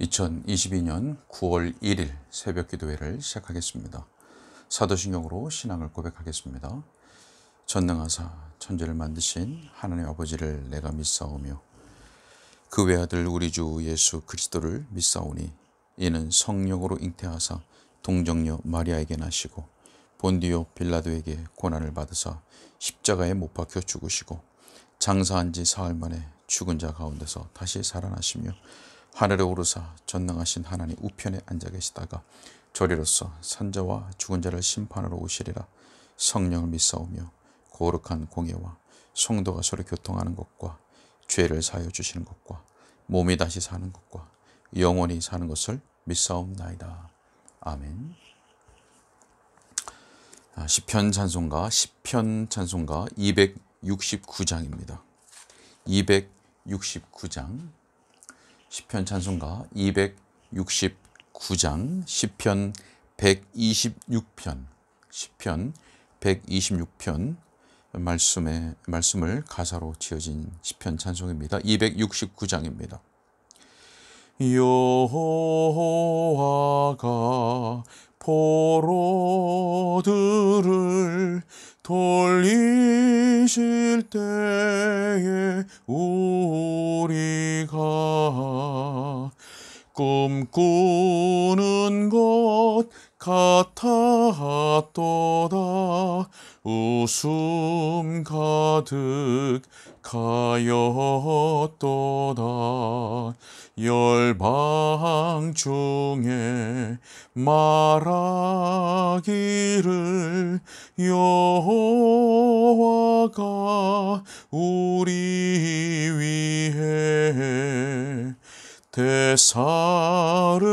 2022년 9월 1일 새벽 기도회를 시작하겠습니다. 사도신경으로 신앙을 고백하겠습니다. 전능하사 천지를 만드신 하나님 아버지를 내가 믿사오며 그 외아들 우리 주 예수 그리스도를 믿사오니 이는 성령으로 잉태하사 동정녀 마리아에게 나시고 본디오 빌라도에게 고난을 받으사 십자가에 못 박혀 죽으시고 장사한 지 사흘 만에 죽은 자 가운데서 다시 살아나시며 하늘에 오르사 전능하신 하나님 우편에 앉아 계시다가 저리로서 산자와 죽은 자를 심판하러 오시리라. 성령을 믿사오며 거룩한 공예와 성도가 서로 교통하는 것과 죄를 사하여 주시는 것과 몸이 다시 사는 것과 영원히 사는 것을 믿사옵나이다. 아멘. 시편 찬송가 269장입니다. 269장 시편 찬송가 269장 시편 126편 시편 126편 말씀을 가사로 지어진 시편 찬송입니다. 269장입니다. 여호와가 포로들을 돌리실 때에 우리가 꿈꾸는 것 같았도다. 웃음 가득 가였도다. 열방 중에 말하기를 여호와가 우리 위해 대사를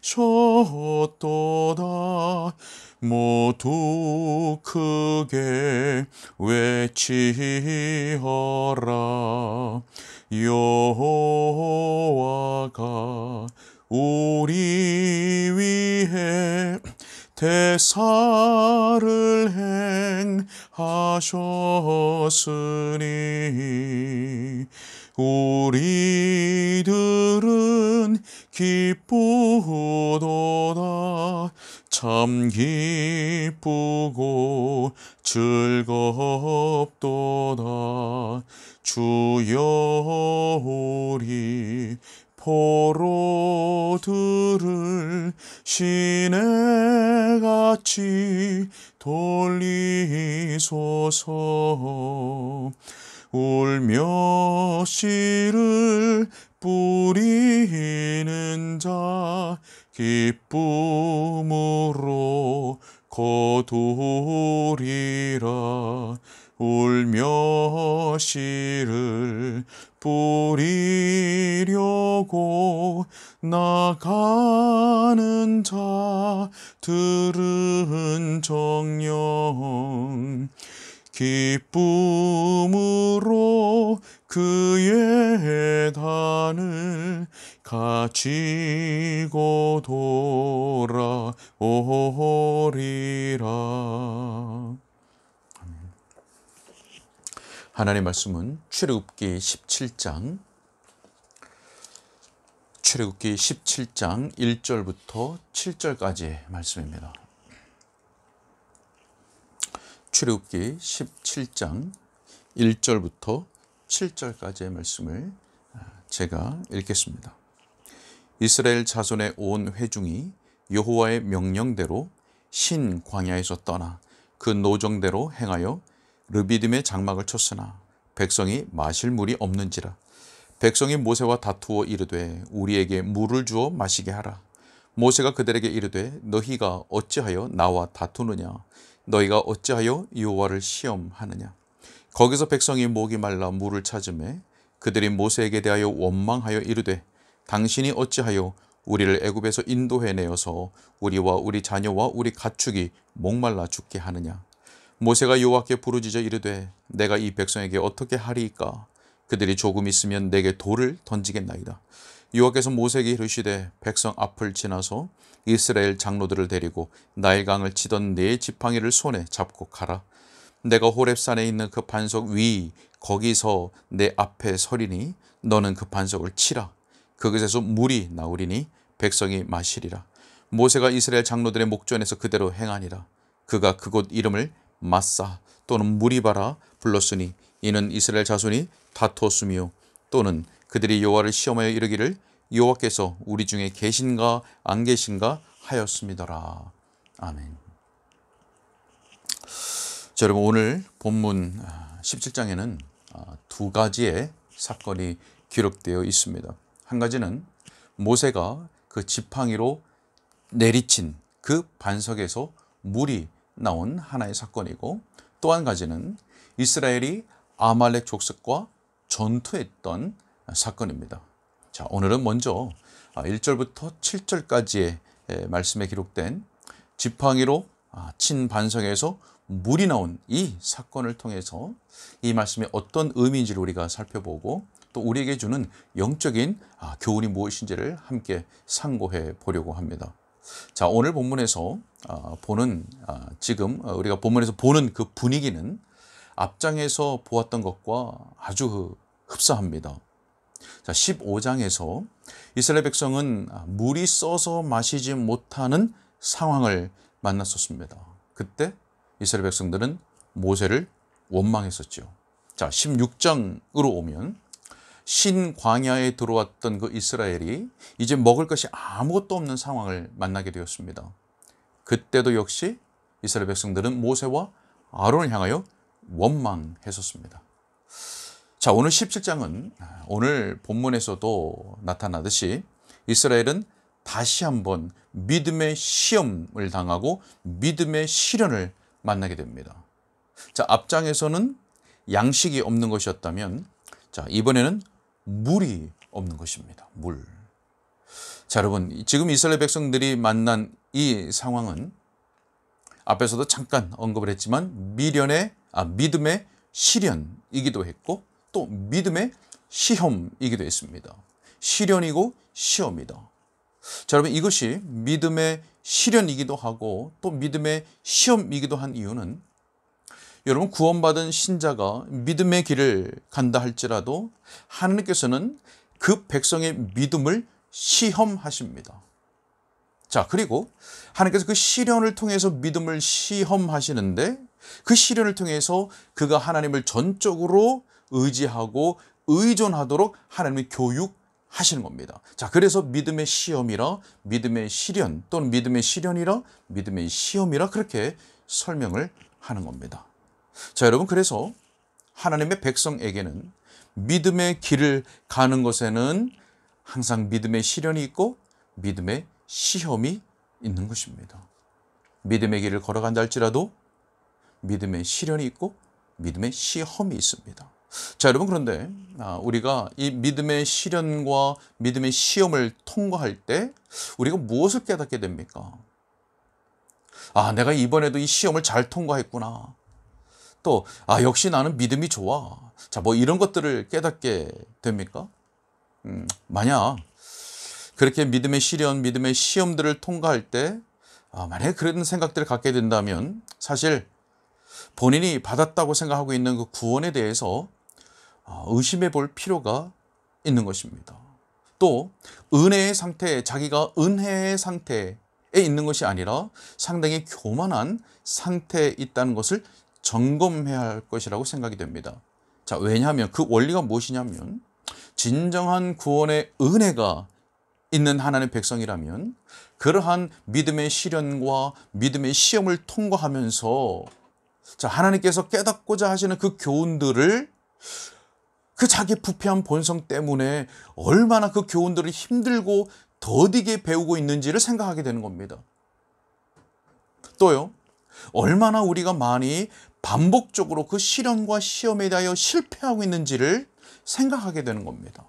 행하셨도다. 모두 크게 외치어라. 여호와가 우리 위해 대사를 행하셨으니 우리들은 기쁘도다. 참 기쁘고 즐겁도다. 주여 우리 포로들을 시내같이 돌리소서. 울며 씨를 뿌리는 자 기쁨으로 거두리라. 울며 씨를 뿌리려고 나가는 자들은 정녕 기쁨으로 그의 단을 가지고 돌아오리라. 하나님의 말씀은 출애굽기 17장 1절부터 7절까지의 말씀입니다. 출애굽기 17장 1절부터 7절까지의 말씀을 제가 읽겠습니다. 이스라엘 자손의 온 회중이 여호와의 명령대로 신 광야에서 떠나 그 노정대로 행하여 르비딤의 장막을 쳤으나 백성이 마실 물이 없는지라. 백성이 모세와 다투어 이르되 우리에게 물을 주어 마시게 하라. 모세가 그들에게 이르되 너희가 어찌하여 나와 다투느냐. 너희가 어찌하여 여호와를 시험하느냐. 거기서 백성이 목이 말라 물을 찾으매 그들이 모세에게 대하여 원망하여 이르되 당신이 어찌하여 우리를 애굽에서 인도해내어서 우리와 우리 자녀와 우리 가축이 목말라 죽게 하느냐. 모세가 여호와께 부르짖어 이르되 내가 이 백성에게 어떻게 하리이까. 그들이 조금 있으면 내게 돌을 던지겠나이다. 여호와께서 모세에게 이르시되 백성 앞을 지나서 이스라엘 장로들을 데리고 나일강을 치던 네 지팡이를 손에 잡고 가라. 내가 호렙산에 있는 그 반석 위 거기서 내 앞에 서리니 너는 그 반석을 치라. 그것에서 물이 나오리니 백성이 마시리라. 모세가 이스라엘 장로들의 목전에서 그대로 행하니라. 그가 그곳 이름을 마사 또는 무리바라 불렀으니 이는 이스라엘 자손이 다퉜으며 또는 그들이 여호와를 시험하여 이르기를 여호와께서 우리 중에 계신가 안 계신가 하였음이더라. 아멘. 자, 여러분, 오늘 본문 17장에는 두 가지의 사건이 기록되어 있습니다. 한 가지는 모세가 그 지팡이로 내리친 그 반석에서 물이 나온 하나의 사건이고, 또 한 가지는 이스라엘이 아말렉 족속과 전투했던 사건입니다. 자, 오늘은 먼저 1절부터 7절까지의 말씀에 기록된 지팡이로 친 반석에서 물이 나온 이 사건을 통해서 이 말씀이 어떤 의미인지를 우리가 살펴보고, 또 우리에게 주는 영적인 교훈이 무엇인지를 함께 상고해 보려고 합니다. 자, 오늘 본문에서 보는 지금 우리가 본문에서 보는 그 분위기는 앞장에서 보았던 것과 아주 흡사합니다. 자, 15장에서 이스라엘 백성은 물이 써서 마시지 못하는 상황을 만났었습니다. 그때 이스라엘 백성들은 모세를 원망했었죠. 자, 16장으로 오면 신광야에 들어왔던 그 이스라엘이 이제 먹을 것이 아무것도 없는 상황을 만나게 되었습니다. 그때도 역시 이스라엘 백성들은 모세와 아론을 향하여 원망했었습니다. 자, 오늘 17장은 오늘 본문에서도 나타나듯이 이스라엘은 다시 한번 믿음의 시험을 당하고 믿음의 시련을 만나게 됩니다. 자, 앞장에서는 양식이 없는 것이었다면, 자, 이번에는 물이 없는 것입니다. 물. 자, 여러분, 지금 이스라엘 백성들이 만난 이 상황은 앞에서도 잠깐 언급을 했지만 믿음의 시련이기도 했고, 또 믿음의 시험이기도 했습니다. 시련이고 시험이다. 자, 여러분, 이것이 믿음의 시련이기도 하고 또 믿음의 시험이기도 한 이유는, 여러분, 구원받은 신자가 믿음의 길을 간다 할지라도 하나님께서는 그 백성의 믿음을 시험하십니다. 자, 그리고 하나님께서 그 시련을 통해서 믿음을 시험하시는데, 그 시련을 통해서 그가 하나님을 전적으로 의지하고 의존하도록 하나님을 교육하시는 겁니다. 자, 그래서 믿음의 시험이라 믿음의 시련, 또는 믿음의 시련이라 믿음의 시험이라 그렇게 설명을 하는 겁니다. 자, 여러분, 그래서 하나님의 백성에게는 믿음의 길을 가는 것에는 항상 믿음의 시련이 있고 믿음의 시험이 있는 것입니다. 믿음의 길을 걸어간다 할지라도 믿음의 시련이 있고 믿음의 시험이 있습니다. 자, 여러분, 그런데 우리가 이 믿음의 시련과 믿음의 시험을 통과할 때 우리가 무엇을 깨닫게 됩니까? 내가 이번에도 이 시험을 잘 통과했구나. 또 역시 나는 믿음이 좋아. 자, 뭐 이런 것들을 깨닫게 됩니까? 만약 그렇게 믿음의 시련, 믿음의 시험들을 통과할 때 만약에 그런 생각들을 갖게 된다면 사실 본인이 받았다고 생각하고 있는 그 구원에 대해서 의심해 볼 필요가 있는 것입니다. 또 은혜의 상태, 자기가 은혜의 상태에 있는 것이 아니라 상당히 교만한 상태에 있다는 것을 점검해야 할 것이라고 생각이 됩니다. 자, 왜냐하면 그 원리가 무엇이냐면, 진정한 구원의 은혜가 있는 하나님의 백성이라면 그러한 믿음의 시련과 믿음의 시험을 통과하면서, 자, 하나님께서 깨닫고자 하시는 그 교훈들을 그 자기 부패한 본성 때문에 얼마나 그 교훈들을 힘들고 더디게 배우고 있는지를 생각하게 되는 겁니다. 또요, 얼마나 우리가 많이 반복적으로 그 시련과 시험에 대하여 실패하고 있는지를 생각하게 되는 겁니다.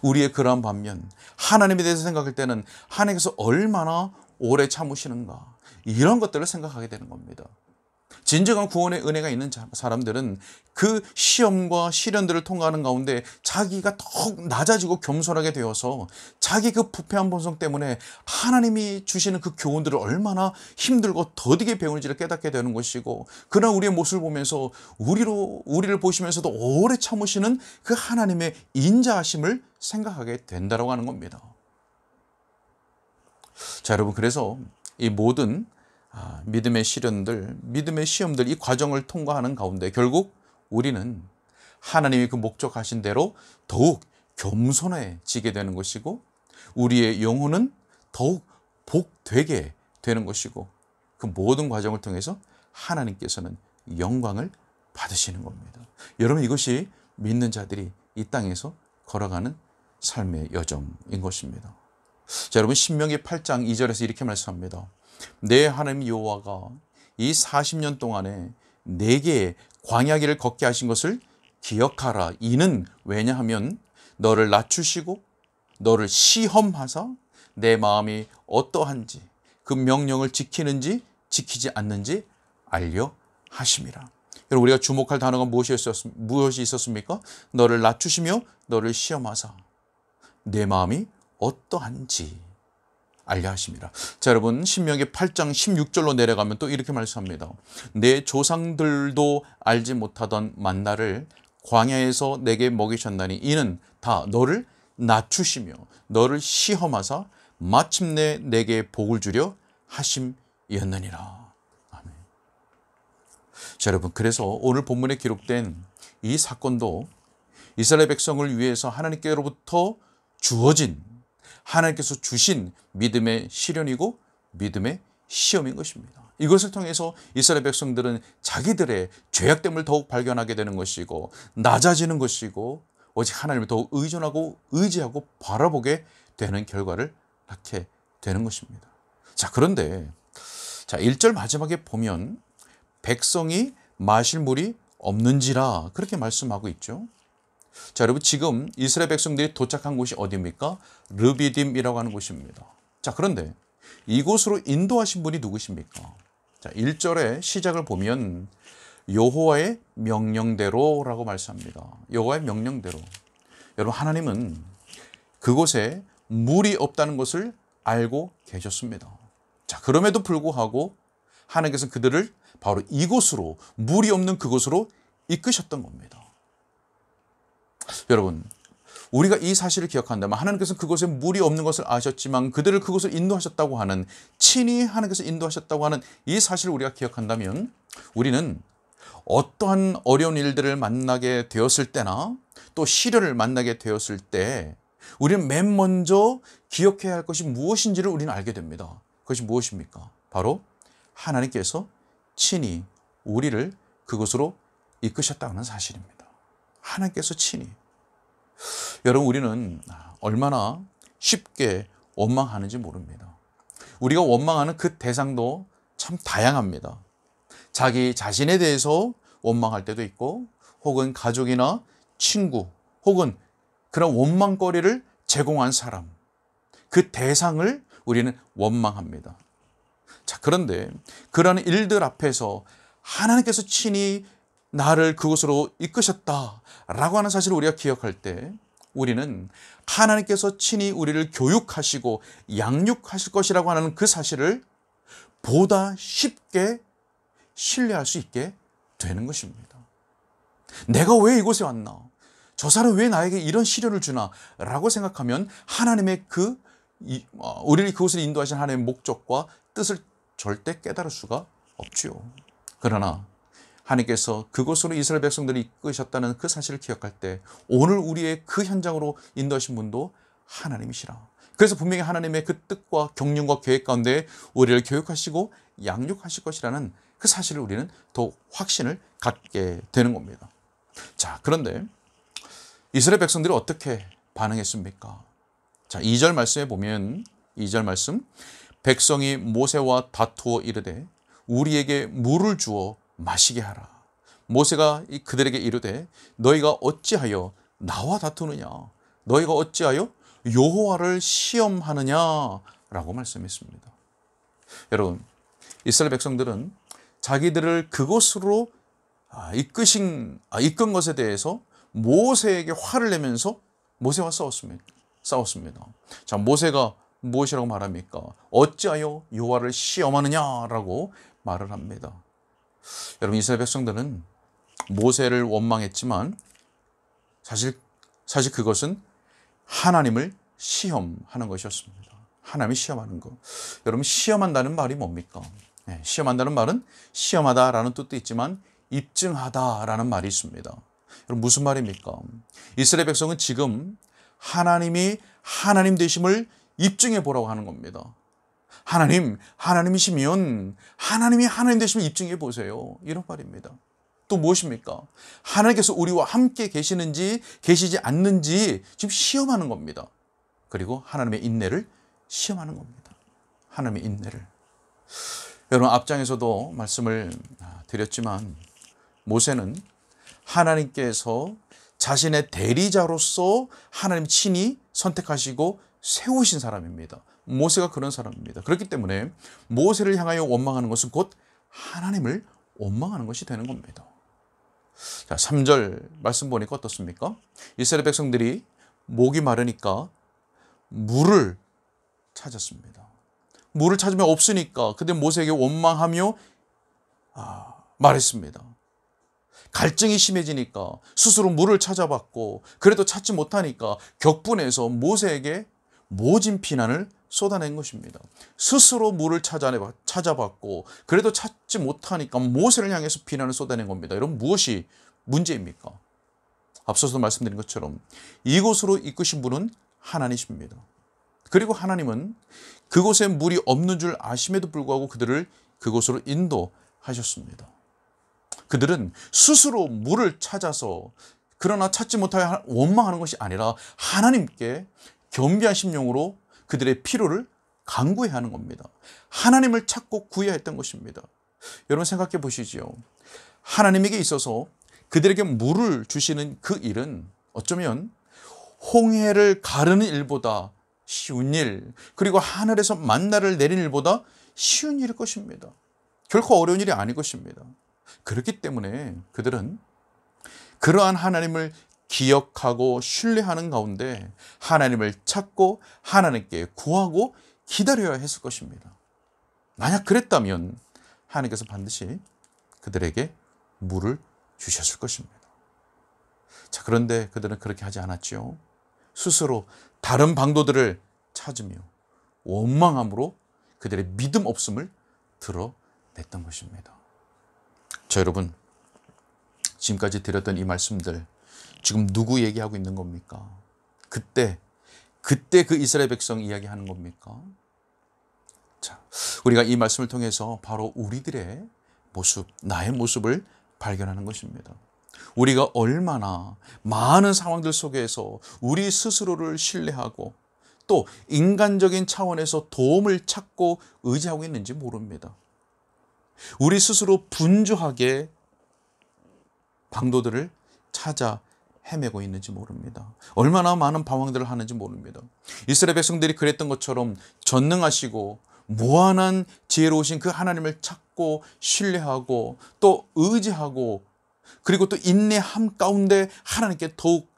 우리의 그러한 반면 하나님에 대해서 생각할 때는 하나님께서 얼마나 오래 참으시는가, 이런 것들을 생각하게 되는 겁니다. 진정한 구원의 은혜가 있는 사람들은 그 시험과 시련들을 통과하는 가운데 자기가 더욱 낮아지고 겸손하게 되어서 자기 그 부패한 본성 때문에 하나님이 주시는 그 교훈들을 얼마나 힘들고 더디게 배우는지를 깨닫게 되는 것이고, 그러나 우리의 모습을 보면서 우리를 보시면서도 오래 참으시는 그 하나님의 인자하심을 생각하게 된다고 하는 겁니다. 자, 여러분, 그래서 이 모든 믿음의 시련들, 믿음의 시험들, 이 과정을 통과하는 가운데 결국 우리는 하나님이 그 목적하신 대로 더욱 겸손해지게 되는 것이고, 우리의 영혼은 더욱 복되게 되는 것이고, 그 모든 과정을 통해서 하나님께서는 영광을 받으시는 겁니다. 여러분, 이것이 믿는 자들이 이 땅에서 걸어가는 삶의 여정인 것입니다. 자, 여러분, 신명기 8장 2절에서 이렇게 말씀합니다. 내 하나님 여호와가 이 40년 동안에 내게 광야길을 걷게 하신 것을 기억하라. 이는 왜냐하면 너를 낮추시고 너를 시험하사 내 마음이 어떠한지 그 명령을 지키는지 지키지 않는지 알려 하심이라. 여러분, 우리가 주목할 단어가 무엇이 있었습니까? 너를 낮추시며 너를 시험하사 내 마음이 어떠한지 알려 하심이라. 자, 여러분, 신명기 8장 16절로 내려가면 또 이렇게 말씀합니다. 내 조상들도 알지 못하던 만나를 광야에서 내게 먹이셨나니 이는 다 너를 낮추시며 너를 시험하사 마침내 내게 복을 주려 하심이었느니라. 아멘. 자, 여러분, 그래서 오늘 본문에 기록된 이 사건도 이스라엘 백성을 위해서 하나님께로부터 주어진, 하나님께서 주신 믿음의 시련이고 믿음의 시험인 것입니다. 이것을 통해서 이스라엘 백성들은 자기들의 죄악됨을 더욱 발견하게 되는 것이고, 낮아지는 것이고, 오직 하나님을 더욱 의지하고 바라보게 되는 결과를 낳게 되는 것입니다. 자, 그런데 1절 마지막에 보면 백성이 마실 물이 없는지라 그렇게 말씀하고 있죠. 자, 여러분, 지금 이스라엘 백성들이 도착한 곳이 어디입니까? 르비딤이라고 하는 곳입니다. 자, 그런데 이곳으로 인도하신 분이 누구십니까? 자, 1절의 시작을 보면 여호와의 명령대로라고 말씀합니다. 여호와의 명령대로. 여러분, 하나님은 그곳에 물이 없다는 것을 알고 계셨습니다. 자, 그럼에도 불구하고 하나님께서 그들을 바로 이곳으로, 물이 없는 그곳으로 이끄셨던 겁니다. 여러분, 우리가 이 사실을 기억한다면 하나님께서 그곳에 물이 없는 것을 아셨지만 그들을 그곳을 인도하셨다고 하는, 친히 하나님께서 인도하셨다고 하는 이 사실을 우리가 기억한다면 우리는 어떠한 어려운 일들을 만나게 되었을 때나 또 시련을 만나게 되었을 때 우리는 맨 먼저 기억해야 할 것이 무엇인지를 우리는 알게 됩니다. 그것이 무엇입니까? 바로 하나님께서 친히 우리를 그곳으로 이끄셨다는 사실입니다. 하나님께서 친히. 여러분, 우리는 얼마나 쉽게 원망하는지 모릅니다. 우리가 원망하는 그 대상도 참 다양합니다. 자기 자신에 대해서 원망할 때도 있고, 혹은 가족이나 친구, 혹은 그런 원망거리를 제공한 사람, 그 대상을 우리는 원망합니다. 자, 그런데 그러한 일들 앞에서 하나님께서 친히 나를 그곳으로 이끄셨다라고 하는 사실을 우리가 기억할 때 우리는 하나님께서 친히 우리를 교육하시고 양육하실 것이라고 하는 그 사실을 보다 쉽게 신뢰할 수 있게 되는 것입니다. 내가 왜 이곳에 왔나? 저 사람은 왜 나에게 이런 시련을 주나? 라고 생각하면 하나님의 우리를 그곳을 인도하신 하나님의 목적과 뜻을 절대 깨달을 수가 없지요. 그러나 하나님께서 그곳으로 이스라엘 백성들을 이끄셨다는 그 사실을 기억할 때 오늘 우리의 그 현장으로 인도하신 분도 하나님이시라. 그래서 분명히 하나님의 그 뜻과 경륜과 계획 가운데 우리를 교육하시고 양육하실 것이라는 그 사실을 우리는 더욱 확신을 갖게 되는 겁니다. 자, 그런데 이스라엘 백성들이 어떻게 반응했습니까? 자, 2절 말씀에 보면 2절 말씀, 백성이 모세와 다투어 이르되 우리에게 물을 주어 마시게 하라. 모세가 그들에게 이르되 너희가 어찌하여 나와 다투느냐? 너희가 어찌하여 여호와를 시험하느냐라고 말씀했습니다. 여러분, 이스라엘 백성들은 자기들을 그곳으로 이끈 것에 대해서 모세에게 화를 내면서 모세와 싸웠습니다. 자, 모세가 무엇이라고 말합니까? 어찌하여 여호와를 시험하느냐라고 말을 합니다. 여러분, 이스라엘 백성들은 모세를 원망했지만 사실 그것은 하나님을 시험하는 것이었습니다. 하나님이 시험하는 것. 여러분, 시험한다는 말이 뭡니까? 네, 시험한다는 말은 시험하다라는 뜻도 있지만 입증하다라는 말이 있습니다. 여러분, 무슨 말입니까? 이스라엘 백성은 지금 하나님이 하나님 되심을 입증해 보라고 하는 겁니다. 하나님이시면 하나님이 하나님 되심을 입증해 보세요. 이런 말입니다. 또 무엇입니까? 하나님께서 우리와 함께 계시는지 계시지 않는지 지금 시험하는 겁니다. 그리고 하나님의 인내를 시험하는 겁니다. 하나님의 인내를. 여러분, 앞장에서도 말씀을 드렸지만 모세는 하나님께서 자신의 대리자로서 하나님 친히 선택하시고 세우신 사람입니다. 모세가 그런 사람입니다. 그렇기 때문에 모세를 향하여 원망하는 것은 곧 하나님을 원망하는 것이 되는 겁니다. 자, 3절 말씀 보니까 어떻습니까? 이스라엘 백성들이 목이 마르니까 물을 찾았습니다. 물을 찾으면 없으니까 그때 모세에게 원망하며 말했습니다. 갈증이 심해지니까 스스로 물을 찾아봤고 그래도 찾지 못하니까 격분해서 모세에게 모진 비난을 쏟아낸 것입니다. 스스로 물을 찾아봤고 그래도 찾지 못하니까 모세를 향해서 비난을 쏟아낸 겁니다. 여러분, 무엇이 문제입니까? 앞서서 말씀드린 것처럼 이곳으로 이끄신 분은 하나님이십니다. 그리고 하나님은 그곳에 물이 없는 줄 아심에도 불구하고 그들을 그곳으로 인도하셨습니다. 그들은 스스로 물을 찾아서 그러나 찾지 못하여 원망하는 것이 아니라 하나님께 겸비한 심령으로 그들의 필요를 간구해야 하는 겁니다. 하나님을 찾고 구해야 했던 것입니다. 여러분, 생각해 보시지요. 하나님에게 있어서 그들에게 물을 주시는 그 일은 어쩌면 홍해를 가르는 일보다 쉬운 일, 그리고 하늘에서 만나를 내리는 일보다 쉬운 일일 것입니다. 결코 어려운 일이 아닐 것입니다. 그렇기 때문에 그들은 그러한 하나님을 기억하고 신뢰하는 가운데 하나님을 찾고 하나님께 구하고 기다려야 했을 것입니다. 만약 그랬다면 하나님께서 반드시 그들에게 물을 주셨을 것입니다. 자, 그런데 그들은 그렇게 하지 않았죠. 스스로 다른 방도들을 찾으며 원망함으로 그들의 믿음 없음을 드러냈던 것입니다. 자, 여러분, 지금까지 드렸던 이 말씀들 지금 누구 얘기하고 있는 겁니까? 그때 그 이스라엘 백성 이야기하는 겁니까? 자, 우리가 이 말씀을 통해서 바로 우리들의 모습, 나의 모습을 발견하는 것입니다. 우리가 얼마나 많은 상황들 속에서 우리 스스로를 신뢰하고 또 인간적인 차원에서 도움을 찾고 의지하고 있는지 모릅니다. 우리 스스로 분주하게 방도들을 찾아 헤매고 있는지 모릅니다. 얼마나 많은 방황들을 하는지 모릅니다. 이스라엘 백성들이 그랬던 것처럼 전능하시고 무한한 지혜로우신 그 하나님을 찾고 신뢰하고 또 의지하고 그리고 또 인내함 가운데 하나님께 더욱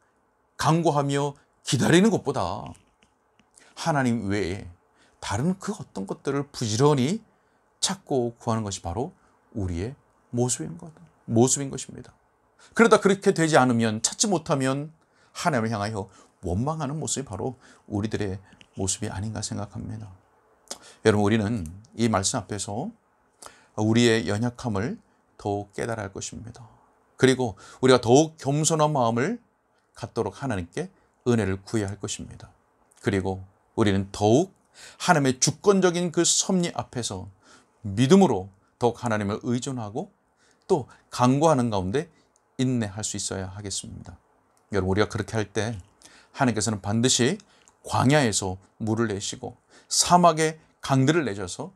간구하며 기다리는 것보다 하나님 외에 다른 그 어떤 것들을 부지런히 찾고 구하는 것이 바로 우리의 모습인 것입니다. 그러다 그렇게 되지 않으면, 찾지 못하면 하나님을 향하여 원망하는 모습이 바로 우리들의 모습이 아닌가 생각합니다. 여러분, 우리는 이 말씀 앞에서 우리의 연약함을 더욱 깨달아야 할 것입니다. 그리고 우리가 더욱 겸손한 마음을 갖도록 하나님께 은혜를 구해야 할 것입니다. 그리고 우리는 더욱 하나님의 주권적인 그 섭리 앞에서 믿음으로 더욱 하나님을 의존하고 또 간구하는 가운데 인내할 수 있어야 하겠습니다. 여러분, 우리가 그렇게 할 때 하나님께서는 반드시 광야에서 물을 내시고 사막에 강들을 내셔서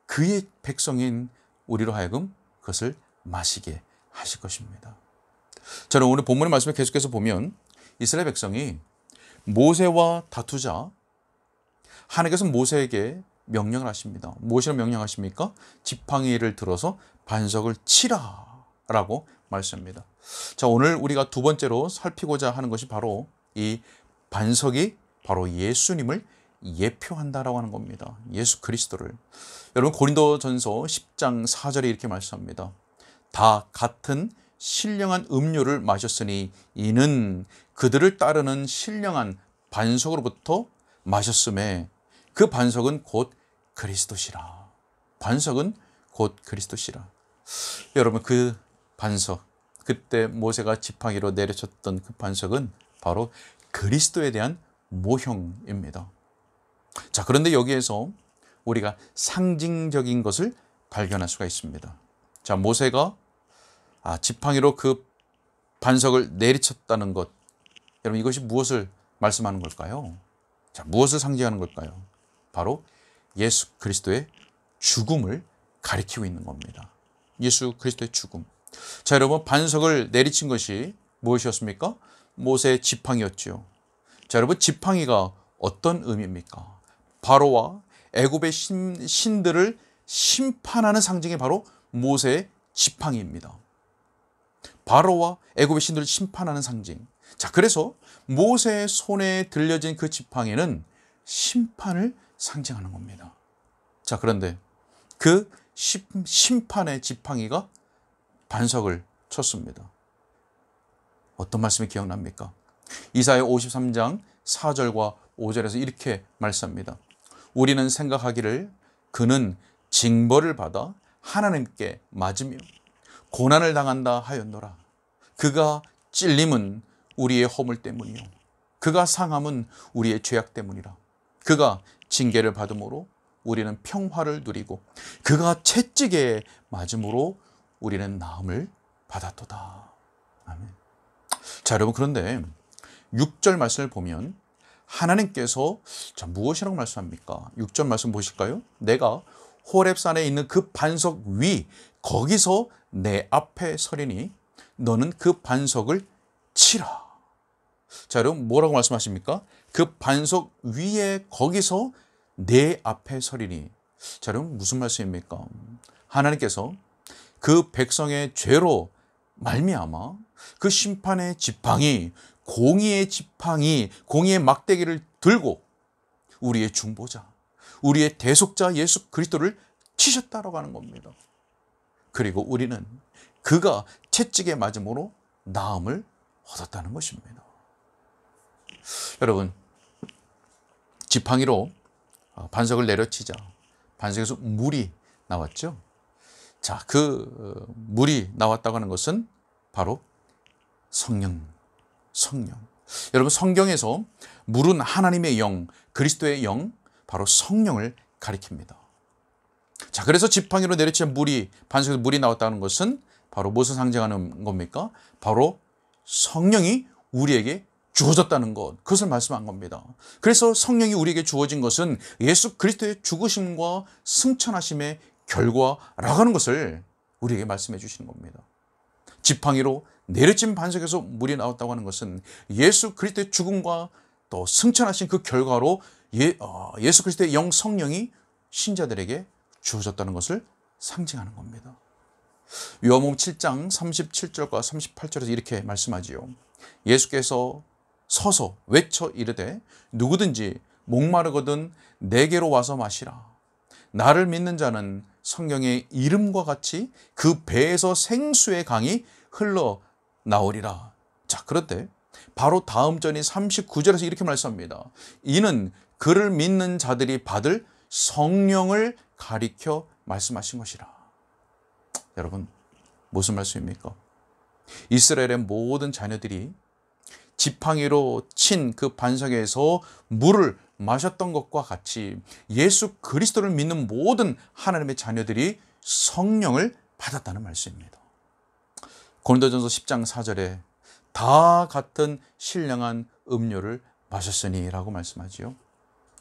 그의 백성인 우리로 하여금 그것을 마시게 하실 것입니다. 저는 오늘 본문의 말씀을 계속해서 보면 이스라엘 백성이 모세와 다투자 하나님께서 모세에게 명령을 하십니다. 무엇이라고 명령하십니까? 지팡이를 들어서 반석을 치라 라고 말씀합니다. 자, 오늘 우리가 두 번째로 살피고자 하는 것이 바로 이 반석이 바로 예수님을 예표한다라고 하는 겁니다. 예수 그리스도를. 여러분 고린도전서 10장 4절에 이렇게 말씀합니다. 다 같은 신령한 음료를 마셨으니 이는 그들을 따르는 신령한 반석으로부터 마셨음에 그 반석은 곧 그리스도시라. 반석은 곧 그리스도시라. 여러분 그 반석, 그때 모세가 지팡이로 내려쳤던 그 반석은 바로 그리스도에 대한 모형입니다. 자, 그런데 여기에서 우리가 상징적인 것을 발견할 수가 있습니다. 자, 모세가 지팡이로 그 반석을 내리쳤다는 것, 여러분 이것이 무엇을 말씀하는 걸까요? 자, 무엇을 상징하는 걸까요? 바로 예수 그리스도의 죽음을 가리키고 있는 겁니다. 예수 그리스도의 죽음. 자, 여러분 반석을 내리친 것이 무엇이었습니까? 모세의 지팡이였죠. 자, 여러분 지팡이가 어떤 의미입니까? 바로와 애굽의 신들을 심판하는 상징이 바로 모세의 지팡이입니다. 바로와 애굽의 신들을 심판하는 상징. 자, 그래서 모세의 손에 들려진 그 지팡이는 심판을 상징하는 겁니다. 자, 그런데 그 심판의 지팡이가 반석을 쳤습니다. 어떤 말씀이 기억납니까? 이사야 53장 4절과 5절에서 이렇게 말씀합니다. 우리는 생각하기를 그는 징벌을 받아 하나님께 맞으며 고난을 당한다 하였노라. 그가 찔림은 우리의 허물 때문이요 그가 상함은 우리의 죄악 때문이라. 그가 징계를 받음으로 우리는 평화를 누리고 그가 채찍에 맞음으로 우리는 나음을 받았도다. 아멘. 자, 여러분 그런데 6절 말씀을 보면 하나님께서 무엇이라고 말씀합니까? 6절 말씀 보실까요? 내가 호렙산에 있는 그 반석 위 거기서 내 앞에 서리니 너는 그 반석을 치라. 자, 여러분 뭐라고 말씀하십니까? 그 반석 위에 거기서 내 앞에 서리니. 자, 여러분 무슨 말씀입니까? 하나님께서 그 백성의 죄로 말미암아 그 심판의 지팡이, 공의의 지팡이, 공의의 막대기를 들고 우리의 중보자, 우리의 대속자 예수 그리스도를 치셨다라고 하는 겁니다. 그리고 우리는 그가 채찍에 맞음으로 나음을 얻었다는 것입니다. 여러분 지팡이로 반석을 내려치자 반석에서 물이 나왔죠. 자, 그 물이 나왔다고 하는 것은 바로 성령. 여러분 성경에서 물은 하나님의 영, 그리스도의 영, 바로 성령을 가리킵니다. 자, 그래서 지팡이로 내리친 물이 반석에서 물이 나왔다는 것은 바로 무엇을 상징하는 겁니까? 바로 성령이 우리에게 주어졌다는 것, 그것을 말씀한 겁니다. 그래서 성령이 우리에게 주어진 것은 예수 그리스도의 죽으심과 승천하심의 결과라고 하는 것을 우리에게 말씀해 주시는 겁니다. 지팡이로 내려진 반석에서 물이 나왔다고 하는 것은 예수 그리스도의 죽음과 또 승천하신 그 결과로 예수 그리스도의 영 성령이 신자들에게 주어졌다는 것을 상징하는 겁니다. 요한복음 7장 37절과 38절에서 이렇게 말씀하지요. 예수께서 서서 외쳐 이르되 누구든지 목마르거든 내게로 와서 마시라. 나를 믿는 자는 성경의 이름과 같이 그 배에서 생수의 강이 흘러나오리라. 자, 그런데 바로 다음 절인 39절에서 이렇게 말씀합니다. 이는 그를 믿는 자들이 받을 성령을 가리켜 말씀하신 것이라. 여러분 무슨 말씀입니까? 이스라엘의 모든 자녀들이 지팡이로 친 그 반석에서 물을 마셨던 것과 같이 예수 그리스도를 믿는 모든 하나님의 자녀들이 성령을 받았다는 말씀입니다. 고린도전서 10장 4절에 다 같은 신령한 음료를 마셨으니 라고 말씀하지요.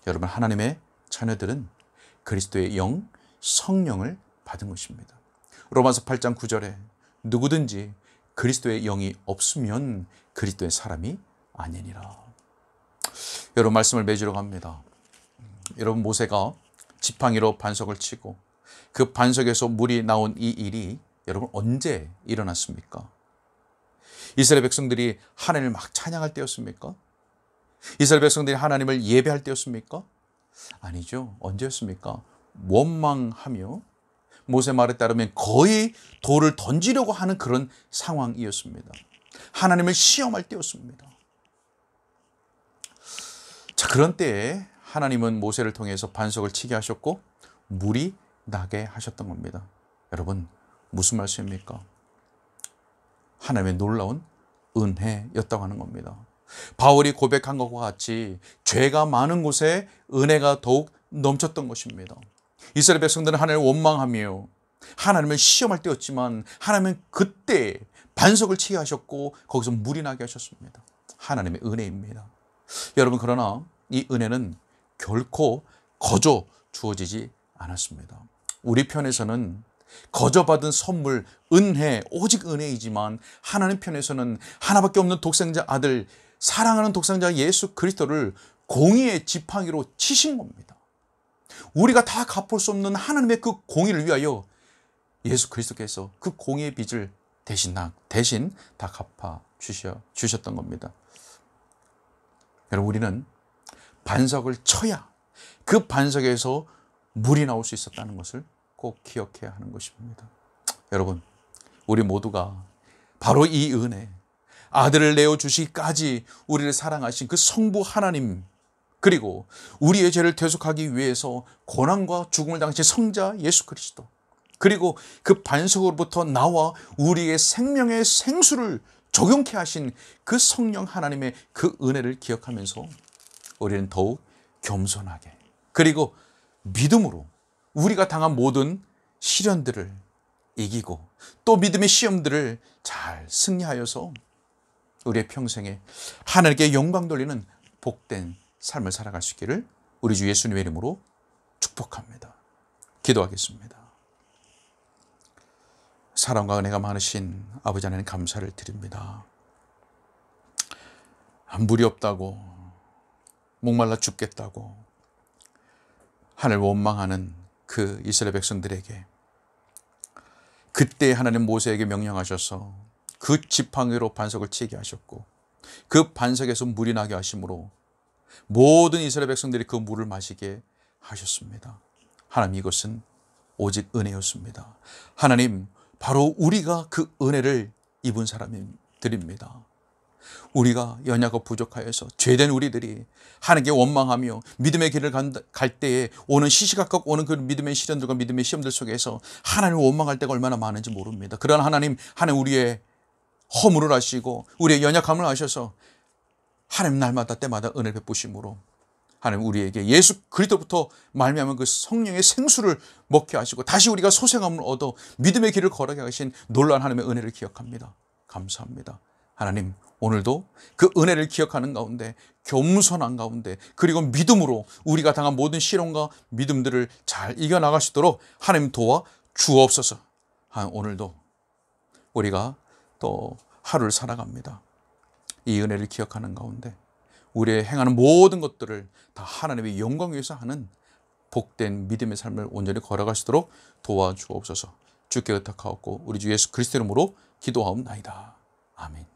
여러분 하나님의 자녀들은 그리스도의 영 성령을 받은 것입니다. 로마서 8장 9절에 누구든지 그리스도의 영이 없으면 그리스도의 사람이 아니니라. 여러분 말씀을 맺으러 갑니다. 여러분 모세가 지팡이로 반석을 치고 그 반석에서 물이 나온 이 일이 여러분 언제 일어났습니까? 이스라엘 백성들이 하나님을 막 찬양할 때였습니까? 이스라엘 백성들이 하나님을 예배할 때였습니까? 아니죠. 언제였습니까? 원망하며 모세 말에 따르면 거의 돌을 던지려고 하는 그런 상황이었습니다. 하나님을 시험할 때였습니다. 자, 그런 때에 하나님은 모세를 통해서 반석을 치게 하셨고 물이 나게 하셨던 겁니다. 여러분, 무슨 말씀입니까? 하나님의 놀라운 은혜였다고 하는 겁니다. 바울이 고백한 것과 같이 죄가 많은 곳에 은혜가 더욱 넘쳤던 것입니다. 이스라엘 백성들은 하나님을 원망하며 하나님을 시험할 때였지만 하나님은 그때 반석을 치게 하셨고 거기서 물이 나게 하셨습니다. 하나님의 은혜입니다. 여러분, 그러나 이 은혜는 결코 거저 주어지지 않았습니다. 우리 편에서는 거저 받은 선물, 은혜, 오직 은혜이지만 하나님 편에서는 하나밖에 없는 독생자 아들, 사랑하는 독생자 예수 그리스도를 공의의 지팡이로 치신 겁니다. 우리가 다 갚을 수 없는 하나님의 그 공의를 위하여 예수 그리스도께서 그 공의의 빚을 대신 다 갚아 주셨던 겁니다. 여러분, 우리는 반석을 쳐야 그 반석에서 물이 나올 수 있었다는 것을 꼭 기억해야 하는 것입니다. 여러분, 우리 모두가 바로 이 은혜, 아들을 내어주시기까지 우리를 사랑하신 그 성부 하나님, 그리고 우리의 죄를 대속하기 위해서 고난과 죽음을 당하신 성자 예수 그리스도, 그리고 그 반석으로부터 나와 우리의 생명의 생수를 적용케 하신 그 성령 하나님의 그 은혜를 기억하면서 우리는 더욱 겸손하게, 그리고 믿음으로 우리가 당한 모든 시련들을 이기고 또 믿음의 시험들을 잘 승리하여서 우리의 평생에 하나님께 영광 돌리는 복된 삶을 살아갈 수 있기를 우리 주 예수님의 이름으로 축복합니다. 기도하겠습니다. 사랑과 은혜가 많으신 아버지 하나님, 감사를 드립니다. 물이 없다고, 목말라 죽겠다고 하늘 원망하는 그 이스라엘 백성들에게 그때 하나님 모세에게 명령하셔서 그 지팡이로 반석을 치게 하셨고 그 반석에서 물이 나게 하심으로 모든 이스라엘 백성들이 그 물을 마시게 하셨습니다. 하나님, 이것은 오직 은혜였습니다. 하나님, 바로 우리가 그 은혜를 입은 사람들입니다. 우리가 연약하고 부족하여서 죄된 우리들이 하나님께 원망하며 믿음의 길을 갈 때에 오는 시시각각 오는 그 믿음의 시련들과 믿음의 시험들 속에서 하나님을 원망할 때가 얼마나 많은지 모릅니다. 그러나 하나님 우리의 허물을 아시고 우리의 연약함을 아셔서 하나님 날마다 때마다 은혜를 베푸심으로 하나님 우리에게 예수 그리스도부터 말미암은 그 성령의 생수를 먹게 하시고 다시 우리가 소생함을 얻어 믿음의 길을 걸어가게 하신 놀라운 하나님의 은혜를 기억합니다. 감사합니다. 하나님, 오늘도 그 은혜를 기억하는 가운데, 겸손한 가운데, 그리고 믿음으로 우리가 당한 모든 시련과 믿음들을 잘 이겨나갈 수 있도록 하나님 도와 주옵소서. 오늘도 우리가 또 하루를 살아갑니다. 이 은혜를 기억하는 가운데 우리의 행하는 모든 것들을 다 하나님의 영광 위해서 하는 복된 믿음의 삶을 온전히 걸어갈 수 있도록 도와주옵소서. 주께 의탁하옵고 우리 주 예수 그리스도 이름으로 기도하옵나이다. 아멘.